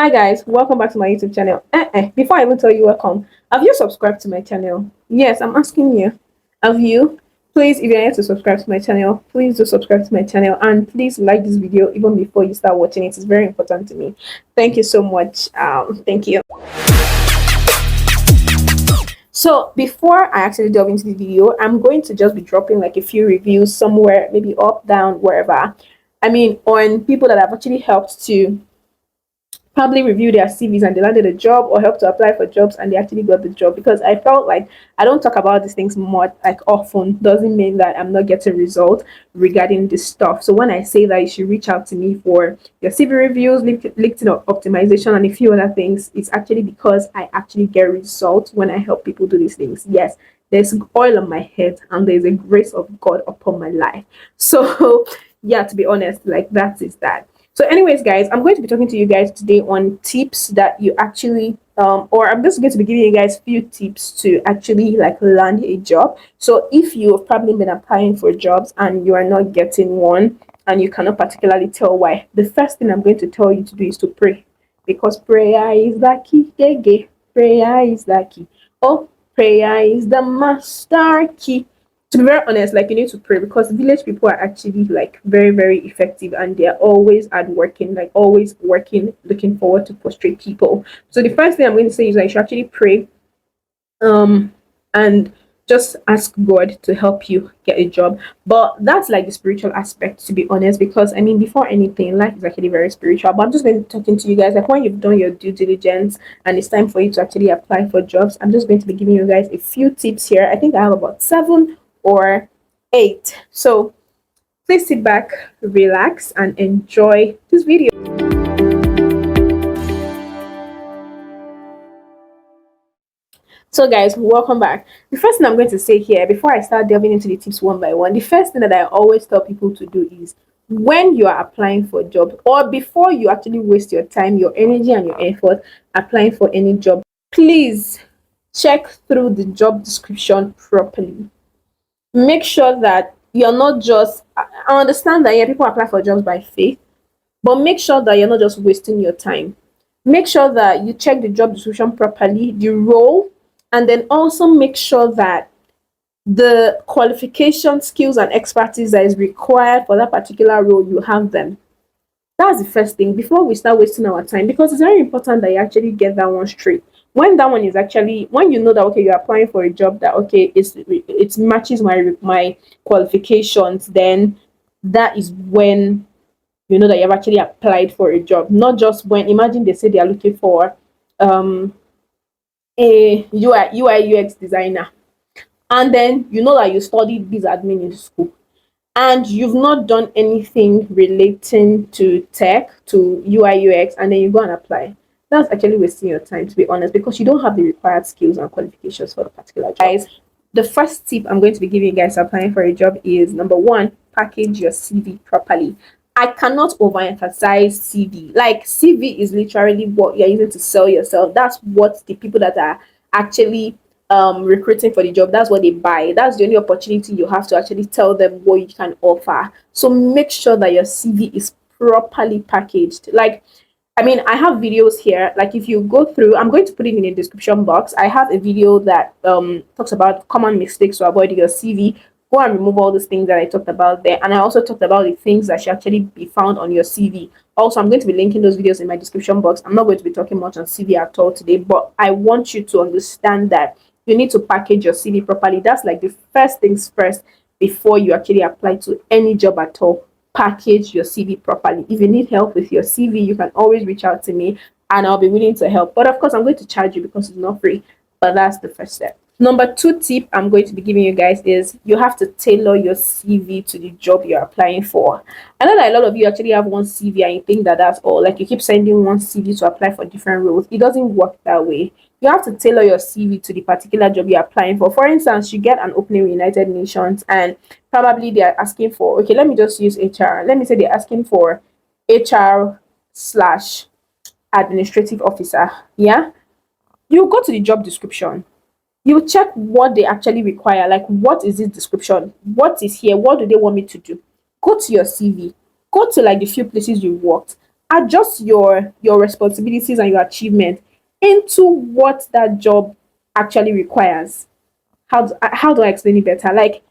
Hi guys, welcome back to my YouTube channel. Before I even tell you welcome, have you subscribed to my channel? Yes, I'm asking you. Have you? Please, if you're here to subscribe to my channel, please do subscribe to my channel and please like this video even before you start watching it. It's very important to me. Thank you so much. Thank you. So before I actually delve into the video, I'm going to just be dropping like a few reviews somewhere, maybe up, down, wherever. I mean, on people that have actually helped to probably review their CVs and they landed a job, or help to apply for jobs and they actually got the job. Because I felt like I don't talk about these things more like often doesn't mean that I'm not getting results regarding this stuff. So when I say that you should reach out to me for your CV reviews, LinkedIn optimization, and a few other things, it's actually because I actually get results when I help people do these things. Yes, there's oil on my head and there's a grace of God upon my life. So yeah, to be honest, like that is that. So anyways, guys, I'm going to be talking to you guys today on tips that you actually or I'm just going to be giving you guys few tips to actually like land a job. So if you have probably been applying for jobs and you are not getting one and you cannot particularly tell why, the first thing I'm going to tell you to do is to pray, because prayer is the key. Prayer is the key. Oh, prayer is the master key. To be very honest, like you need to pray, because village people are actually like very, very effective and they're always at working, like always working, looking forward to frustrate people. So the first thing I'm going to say is that you should actually pray and just ask God to help you get a job. But that's like the spiritual aspect, to be honest, because I mean, before anything, life is actually very spiritual. But I'm just going to be talking to you guys like when you've done your due diligence and it's time for you to actually apply for jobs. I'm just going to be giving you guys a few tips here. I think I have about 7 or 8. So please sit back, relax, and enjoy this video. So guys, welcome back. The first thing I'm going to say here before I start delving into the tips one by one, the first thing that I always tell people to do is when you are applying for a job, or before you actually waste your time, your energy, and your effort applying for any job, please check through the job description properly. Make sure that you're not just, I understand that, yeah, people apply for jobs by faith, but make sure that you're not just wasting your time. Make sure that you check the job description properly, the role, and then also make sure that the qualification, skills, and expertise that is required for that particular role, you have them. That's the first thing before we start wasting our time, because it's very important that you actually get that one straight. When that one is actually, when you know that okay, you're applying for a job that okay, it matches my qualifications, then that is when you know that you've actually applied for a job. Not just when, imagine they say they are looking for a UI UX designer, and then you know that you studied biz admin in school and you've not done anything relating to tech, to UI UX, and then you go and apply. That's actually wasting your time, to be honest, because you don't have the required skills and qualifications for the particular job. Guys, the first tip I'm going to be giving you guys applying for a job is number 1, package your CV properly. I cannot overemphasize CV. Like CV is literally what you're using to sell yourself. That's what the people that are actually recruiting for the job, that's what they buy. That's the only opportunity you have to actually tell them what you can offer. So make sure that your CV is properly packaged. Like, I mean, I have videos here. Like, if you go through, I'm going to put it in the description box. I have a video that talks about common mistakes to avoid your CV. Go and remove all those things that I talked about there. And I also talked about the things that should actually be found on your CV. Also, I'm going to be linking those videos in my description box. I'm not going to be talking much on CV at all today, but I want you to understand that you need to package your CV properly. That's like the first things first before you actually apply to any job at all. Package your CV properly. If you need help with your CV, you can always reach out to me and I'll be willing to help. But of course, I'm going to charge you because it's not free. But that's the first step. Number 2 tip I'm going to be giving you guys is you have to tailor your CV to the job you're applying for. I know that a lot of you actually have one CV and you think that that's all. Like you keep sending one CV to apply for different roles. It doesn't work that way. You have to tailor your CV to the particular job you're applying for. For instance, you get an opening with United Nations and probably they are asking for, okay, let me just use HR. Let me say they're asking for HR slash administrative officer. Yeah. You go to the job description. You check what they actually require. Like, what is this description? What is here? What do they want me to do? Go to your CV. Go to like the few places you worked adjust your responsibilities and your achievement into what that job actually requires. How do I explain it better? Like,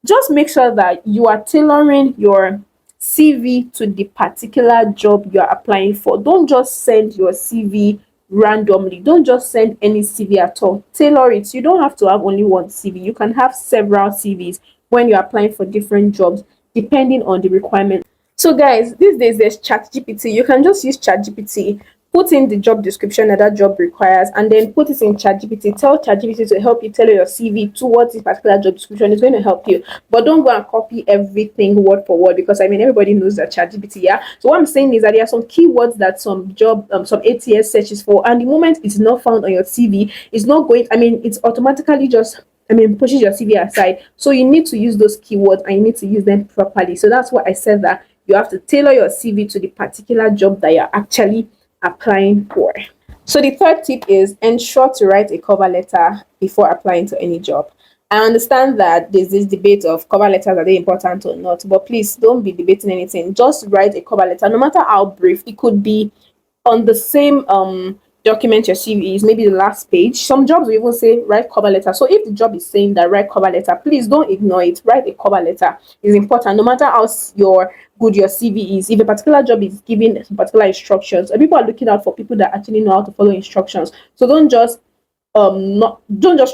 just make sure that you are tailoring your CV to the particular job you are applying for. Don't just send your CV randomly. Don't just send any CV at all. Tailor it. You don't have to have only one CV. You can have several CVs when you're applying for different jobs, depending on the requirement. So guys, these days there's ChatGPT. You can just use ChatGPT, put in the job description that that job requires, and then put it in ChatGPT. Tell ChatGPT to help you tailor your CV towards this particular job description. It's going to help you, but don't go and copy everything word for word, because I mean everybody knows that ChatGPT. Yeah. So what I'm saying is that there are some keywords that some ATS searches for, and the moment it's not found on your CV, it's not going. I mean, it's automatically just pushes your CV aside. So you need to use those keywords and you need to use them properly. So that's why I said that you have to tailor your CV to the particular job that you're actually applying for. So the third tip is ensure to write a cover letter before applying to any job. I understand that there's this debate of cover letters, are they important or not, but please don't be debating anything. Just write a cover letter, no matter how brief. It could be on the same document your CV is, maybe the last page. Some jobs will even say write cover letter. So if the job is saying that write cover letter, please don't ignore it. Write a cover letter. It's important, no matter how your good your CV is. If a particular job is giving some particular instructions, and people are looking out for people that actually know how to follow instructions. So don't just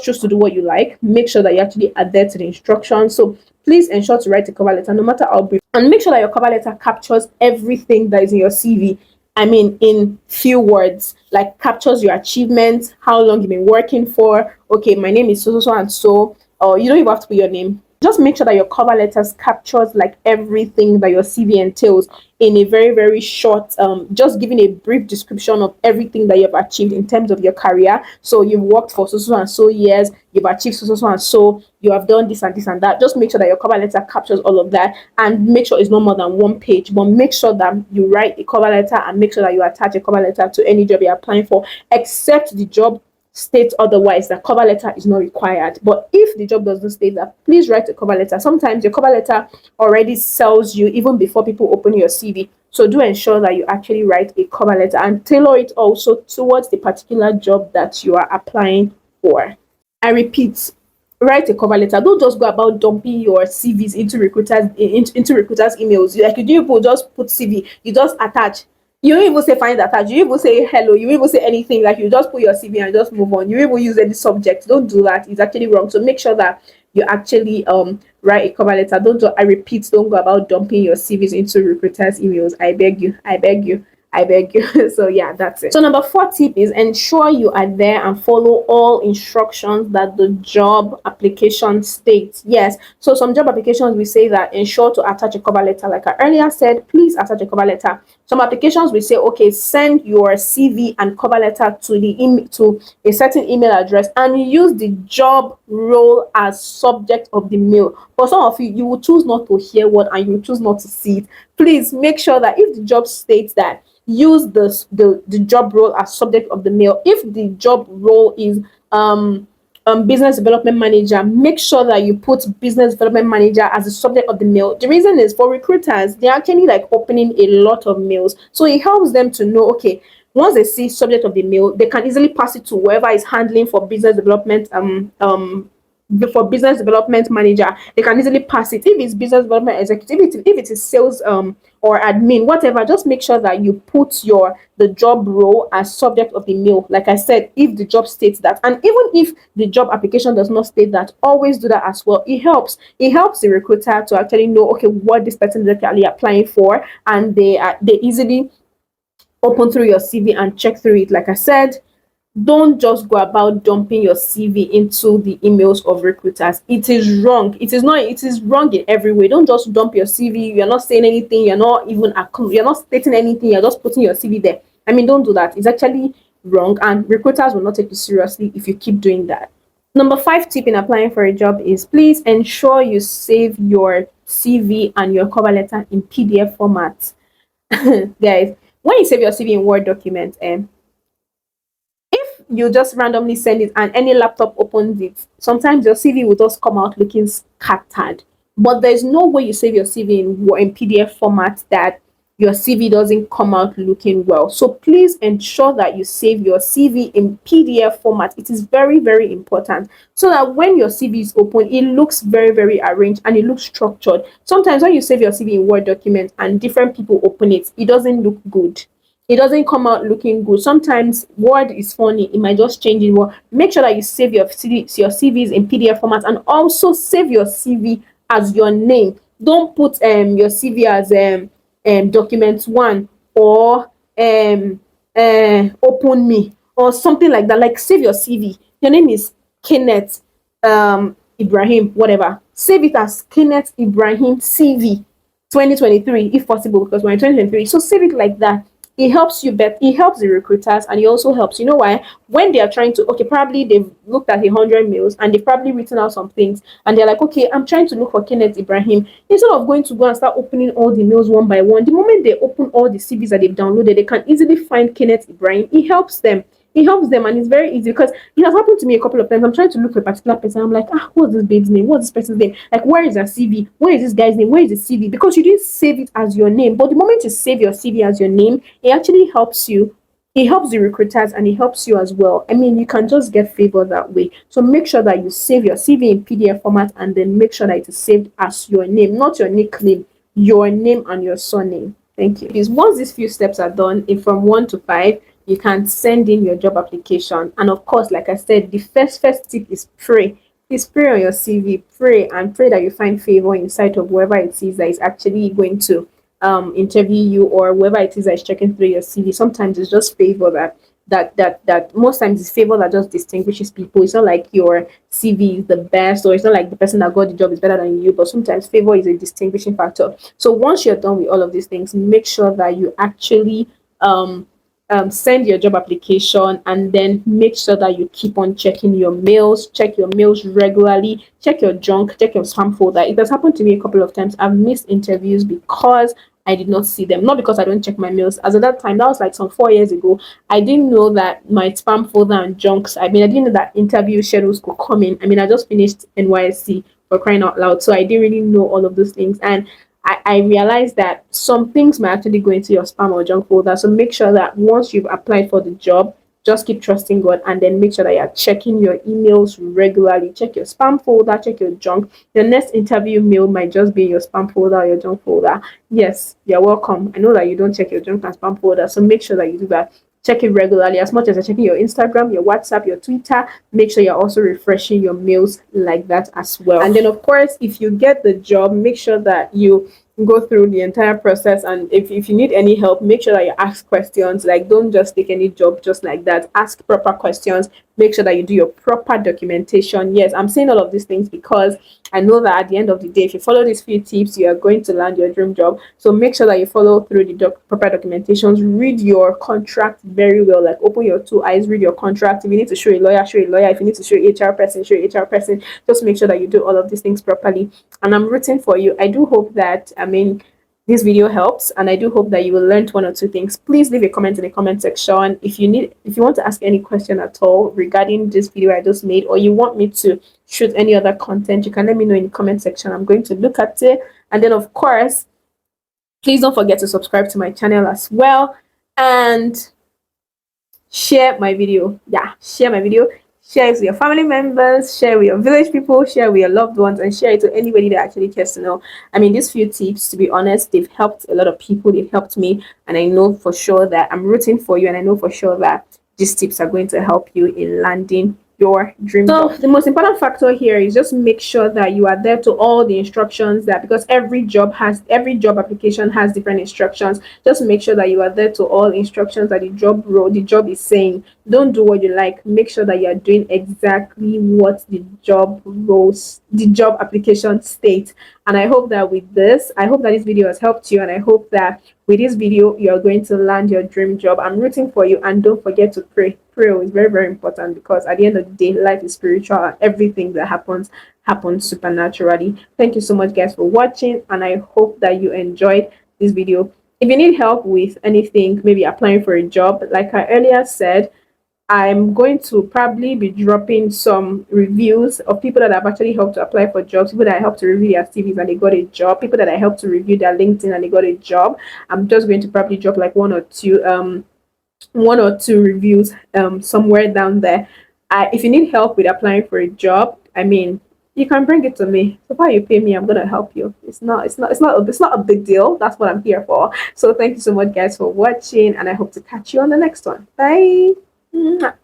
choose to do what you like. Make sure that you actually adhere to the instructions. So please ensure to write a cover letter, no matter how brief, and make sure that your cover letter captures everything that is in your CV. I mean, in few words, like captures your achievements, how long you've been working for. Okay, my name is so so so and so. Or you don't even have to put your name. Just make sure that your cover letters captures like everything that your CV entails in a very very short, just giving a brief description of everything that you've achieved in terms of your career. So you've worked for so so and so years, you've achieved so so so and so, you have done this and this and that. Just make sure that your cover letter captures all of that, and make sure it's not more than one page. But make sure that you write a cover letter and make sure that you attach a cover letter to any job you're applying for, except the job states otherwise that cover letter is not required. But if the job doesn't state that, please write a cover letter. Sometimes your cover letter already sells you even before people open your CV. So do ensure that you actually write a cover letter and tailor it also towards the particular job that you are applying for. I repeat, write a cover letter. Don't just go about dumping your CVs into recruiters emails. Like you do, people just put CV, you just attach. You don't even say find attach. You even say hello. You even say anything. Like you just put your CV and just move on. You even use any subject. Don't do that. It's actually wrong. So make sure that you actually write a cover letter. I repeat, don't go about dumping your CVs into recruiters emails. I beg you. I beg you. I beg you. So yeah, that's it. So number 4 tip is ensure you are there and follow all instructions that the job application states. Yes. So some job applications will say that ensure to attach a cover letter. Like I earlier said, please attach a cover letter. Some applications will say, okay, send your CV and cover letter to a certain email address and use the job role as subject of the mail. For some of you, you will choose not to hear what and you will choose not to see it. Please make sure that if the job states that, use the job role as subject of the mail. If the job role is business development manager, make sure that you put business development manager as the subject of the mail. The reason is for recruiters, they're actually like opening a lot of mails, so it helps them to know, okay, once they see subject of the mail, they can easily pass it to whoever is handling for business development for business development manager. They can easily pass it. If it's business development executive, if it is sales or admin, whatever, just make sure that you put the job role as subject of the mail. Like I said, if the job states that, and even if the job application does not state that, always do that as well. It helps the recruiter to actually know, okay, what this person is actually applying for, and they easily open through your CV and check through it. Like I said, don't just go about dumping your CV into the emails of recruiters. It is wrong. It is wrong in every way. Don't just dump your CV. You're not saying anything. You're not stating anything. You're just putting your CV there. I mean, don't do that. It's actually wrong, and recruiters will not take you seriously if you keep doing that. Number 5 tip in applying for a job is please ensure you save your CV and your cover letter in PDF format. Guys, when you save your CV in Word document, you just randomly send it and any laptop opens it, sometimes your CV will just come out looking scattered. But there's no way you save your CV in PDF format that your CV doesn't come out looking well. So please ensure that you save your CV in PDF format. It is very, very important, so that when your CV is open, it looks very, very arranged and it looks structured. Sometimes when you save your CV in Word document and different people open it, it doesn't look good. It doesn't come out looking good. Sometimes Word is funny, it might just change it. Well, make sure that you save your CVs in PDF format, and also save your CV as your name. Don't put your CV as document one, or open me, or something like that. Like, save your CV. Your name is Kenneth Ibrahim, whatever. Save it as Kenneth Ibrahim CV 2023, if possible, because we're in 2023. So save it like that. It helps you, but it helps the recruiters, and it also helps, you know why? When they are trying to, okay, probably they've looked at 100 mails and they've probably written out some things, and they're like, okay, I'm trying to look for Kenneth Ibrahim. Instead of going to go and start opening all the mails one by one, the moment they open all the CVs that they've downloaded, they can easily find Kenneth Ibrahim. It helps them. It helps them, and it's very easy, because it has happened to me a couple of times. I'm trying to look for a particular person. I'm like, what's this babe's name? What's this person's name? Like, where is her CV? Where is this guy's name? Where is the CV? Because you didn't save it as your name. But the moment you save your CV as your name, it actually helps you. It helps the recruiters, and it helps you as well. I mean, you can just get favor that way. So make sure that you save your CV in PDF format, and then make sure that it is saved as your name, not your nickname, your name and your surname. Thank you. Because once these few steps are done, if from 1 to 5, you can send in your job application. And of course, like I said, the first tip is pray. Please pray on your CV, pray, and pray that you find favor in sight of whoever it is that is actually going to interview you, or whoever it is that is checking through your CV. Sometimes it's just favor that most times it's favor that just distinguishes people. It's not like your CV is the best, or it's not like the person that got the job is better than you, but sometimes favor is a distinguishing factor. So once you're done with all of these things, make sure that you actually send your job application, and then make sure that you keep on checking your mails. Check your mails regularly. Check your junk, check your spam folder. It has happened to me a couple of times. I've missed interviews because I did not see them, not because I don't check my mails. As at that time, that was like some 4 years ago, I didn't know that my spam folder and junks, I didn't know that interview schedules could come in. I just finished NYSC, for crying out loud, so I didn't really know all of those things. And I realized that some things might actually go into your spam or junk folder. So make sure that once you've applied for the job, just keep trusting God, and then make sure that you're checking your emails regularly. Check your spam folder, check your junk. Your next interview mail might just be in your spam folder or your junk folder. Yes, you're welcome. I know that you don't check your junk and spam folder, so make sure that you do that. Check it regularly, as much as you're checking your Instagram, your WhatsApp, your Twitter. Make sure you're also refreshing your mails like that as well. And then, of course, if you get the job, make sure that you go through the entire process, and if you need any help, make sure that you ask questions. Like, don't just take any job just like that. Ask proper questions. Make sure that you do your proper documentation. Yes, I'm saying all of these things because I know that at the end of the day, if you follow these few tips, you are going to land your dream job. So make sure that you follow through the proper documentations. Read your contract very well. Like, open your 2 eyes, read your contract. If you need to show a lawyer, show a lawyer. If you need to show HR person, show HR person. Just make sure that you do all of these things properly. And I'm rooting for you. I do hope that this video helps, and I do hope that you will learn 1 or 2 things. Please leave a comment in the comment section. If you want to ask any question at all regarding this video I just made, or you want me to shoot any other content, you can let me know in the comment section. I'm going to look at it. And then, of course, please don't forget to subscribe to my channel as well, and share my video. Share my video. Share it with your family members, share with your village people, share with your loved ones, and share it to anybody that actually cares to know. These few tips, to be honest, they've helped a lot of people. They've helped me, and I know for sure that I'm rooting for you, and I know for sure that these tips are going to help you in landing your dream job. The most important factor here is just make sure that you are there to all the instructions, that because every job application has different instructions. Just make sure that you are there to all instructions that the job is saying. Don't do what you like. Make sure that you are doing exactly what the job application states. And I hope that this video has helped you, and I hope that with this video you're going to land your dream job. I'm rooting for you, and don't forget to pray. Prayer is very, very important, because at the end of the day, life is spiritual, and everything that happens supernaturally. Thank you so much, guys, for watching, and I hope that you enjoyed this video. If you need help with anything, maybe applying for a job, like I earlier said, I'm going to probably be dropping some reviews of people that I've actually helped to apply for jobs, people that I helped to review their CVs and they got a job, people that I helped to review their LinkedIn and they got a job. I'm just going to probably drop like one or two reviews somewhere down there. If you need help with applying for a job, I mean, you can bring it to me. So far you pay me, I'm gonna help you. It's not a big deal. That's what I'm here for. So thank you so much guys for watching, and I hope to catch you on the next one. Bye. Mwah.